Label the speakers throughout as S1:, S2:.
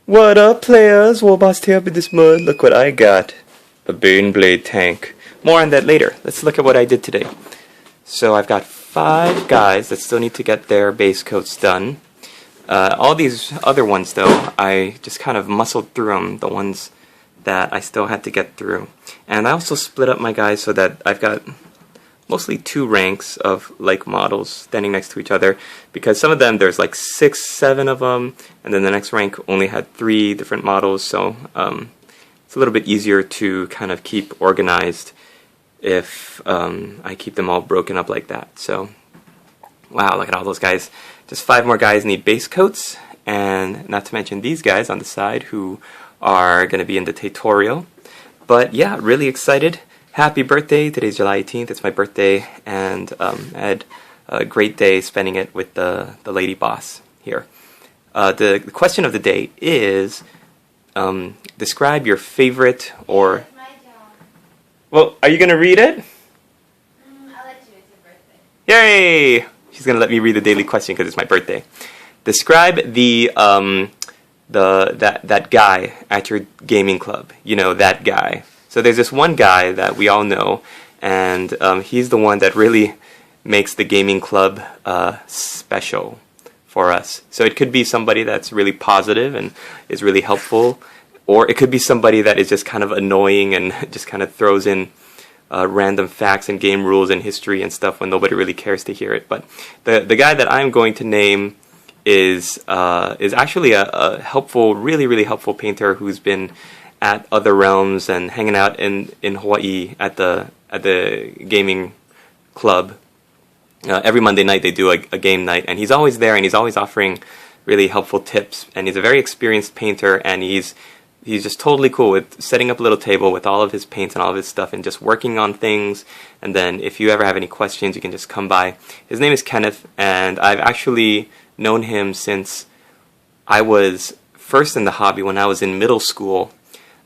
S1: What up, players? Warboss here up in this mud. Look what I got. A Baneblade tank. More on that later. Let's look at what I did today. So I've got 5 guys that still need to get their base coats done. All these other ones, though, I just kind of muscled through them, the ones that I still had to get through. And I also split up my guys so that I've got mostly 2 ranks of like models standing next to each other, because some of them there's like 6, 7 of them, and then the next rank only had 3 different models, so it's a little bit easier to kind of keep organized if I keep them all broken up like that. So wow, look at all those guys. Just 5 more guys need base coats, and not to mention these guys on the side who are going to be in the tutorial. But yeah, really excited. Happy birthday. Today's July 18th. It's my birthday, and I had a great day spending it with the lady boss here. The question of the day is, describe your favorite or... Well, are you going to read it?
S2: I'll let you. It's your birthday.
S1: Yay! She's going to let me read the daily question because it's my birthday. Describe that guy at your gaming club. You know, that guy. So there's this one guy that we all know, and he's the one that really makes the gaming club special for us. So it could be somebody that's really positive and is really helpful, or it could be somebody that is just kind of annoying and just kind of throws in random facts and game rules and history and stuff when nobody really cares to hear it. But the guy that I'm going to name is actually a helpful, really helpful painter who's been at other realms and hanging out in Hawaii at the gaming club. Every Monday night they do a game night, and he's always there, and he's always offering really helpful tips. And he's a very experienced painter, and he's just totally cool with setting up a little table with all of his paints and all of his stuff and just working on things. And then if you ever have any questions, you can just come by. His name is Kenneth, and I've actually known him since I was first in the hobby. When I was in middle school,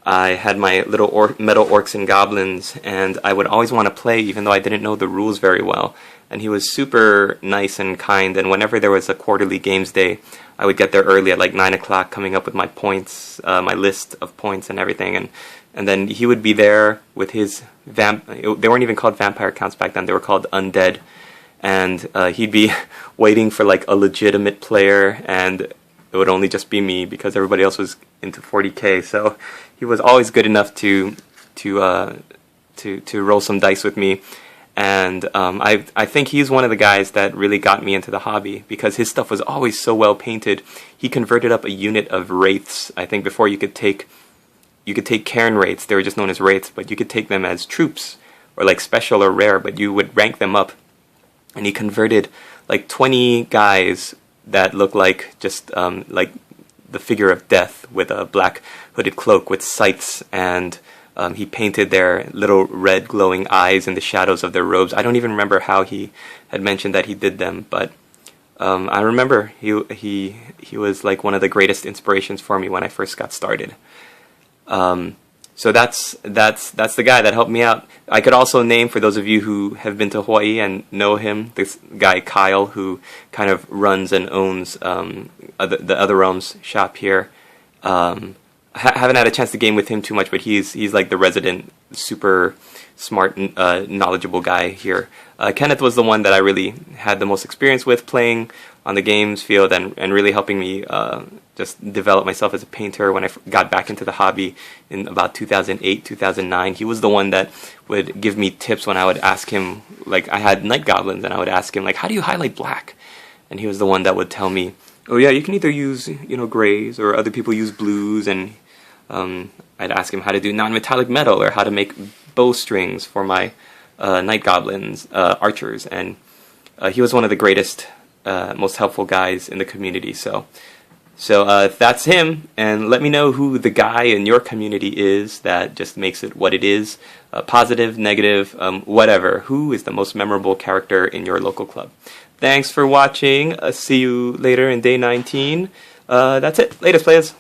S1: I had my little metal orcs and goblins, and I would always want to play even though I didn't know the rules very well. And he was super nice and kind, and whenever there was a quarterly games day, I would get there early at like 9 o'clock, coming up with my points, my list of points and everything, and then he would be there with his they weren't even called vampire counts back then, they were called undead, and he'd be waiting for like a legitimate player, and it would only just be me because everybody else was into 40k. So he was always good enough to roll some dice with me, and I think he's one of the guys that really got me into the hobby because his stuff was always so well painted. He converted up a unit of wraiths. I think before you could take Cairn wraiths, they were just known as wraiths, but you could take them as troops or like special or rare, but you would rank them up, and he converted like 20 guys that look like just like the figure of death with a black hooded cloak with scythes, and he painted their little red glowing eyes in the shadows of their robes. I don't even remember how he had mentioned that he did them, but I remember he was like one of the greatest inspirations for me when I first got started. So that's the guy that helped me out. I could also name, for those of you who have been to Hawaii and know him, this guy Kyle, who kind of runs and owns the Other Realms shop here. Haven't had a chance to game with him too much, but he's like the resident super smart, knowledgeable guy here. Kenneth was the one that I really had the most experience with playing on the games field and really helping me just develop myself as a painter when I got back into the hobby in about 2008, 2009. He was the one that would give me tips when I would ask him, like I had night goblins and I would ask him like, how do you highlight black? And he was the one that would tell me, oh yeah, you can either use, grays, or other people use blues, and I'd ask him how to do non-metallic metal or how to make bowstrings for my night goblins, archers, and he was one of the greatest, most helpful guys in the community. So that's him, and let me know who the guy in your community is that just makes it what it is, positive, negative, whatever. Who is the most memorable character in your local club? Thanks for watching. See you later in day 19. That's it. Latest, players.